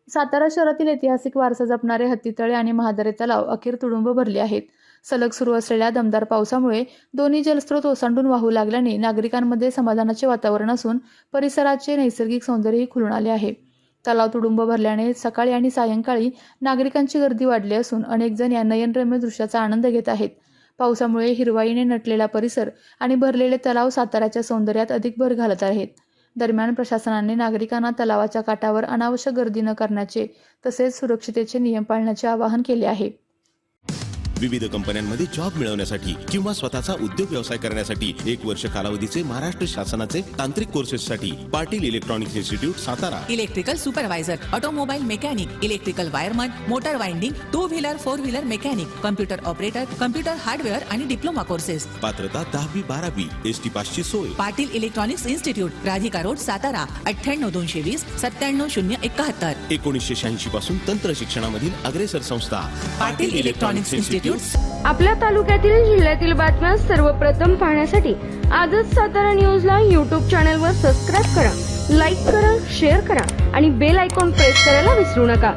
सातारा शहरातील ऐतिहासिक वारसा जपणारे हत्तीतळे आणि महादरे तलाव अखेर तुडुंब भरले आहेत. सलग सुरू असलेल्या दमदार पावसामुळे दोन्ही जलस्रोत ओसंडून वाहू लागल्याने नागरिकांमध्ये समाधानाचे वातावरण असून परिसराचे नैसर्गिक सौंदर्यही खुलून आले आहे. तलाव तुडुंब भरल्याने सकाळी आणि सायंकाळी नागरिकांची गर्दी वाढली असून अनेक जण या नयनरम्य दृश्याचा आनंद घेत आहेत. पावसामुळे हिरवाईने नटलेला परिसर आणि भरलेले तलाव साताऱ्याच्या सौंदर्यात अधिक भर घालत आहेत. दरम्यान प्रशासनाने नागरिकांना तलावाच्या काठावर अनावश्यक गर्दी न करण्याचे तसेच सुरक्षितेचे नियम पाळण्याचे आवाहन केले आहे. विविध कंपन्यांमध्ये जॉब मिळवण्यासाठी किंवा स्वतःचा उद्योग व्यवसाय करण्यासाठी 1 वर्ष कालावधीचे महाराष्ट्र शासनाचे तांत्रिक कोर्सेससाठी Patil electronics institute Satara. Electrical supervisor, automobile mechanic, electrical wireman, motor winding, 2 wheeler 4 wheeler mechanic, computer operator, computer hardware आणि डिप्लोमा कोर्सेस. पात्रता 10वी 12वी एसटी पासची सोय. Patil electronics institute, Radhika road, Satara. 98 220 97071. 1986 पासून तंत्र शिक्षणामधील अग्रेसर संस्था पाटील इलेक्ट्रॉनिक्स इन्स्टिट्यूट. आपल्या तालुक्यातील जिल्ह्यातील बातम्या सर्वप्रथम पाहण्यासाठी आजच सातारा न्यूजला YouTube चॅनलवर सबस्क्राईब करा, लाईक करा, शेअर करा आणि बेल आयकॉन प्रेस करायला विसरू नका.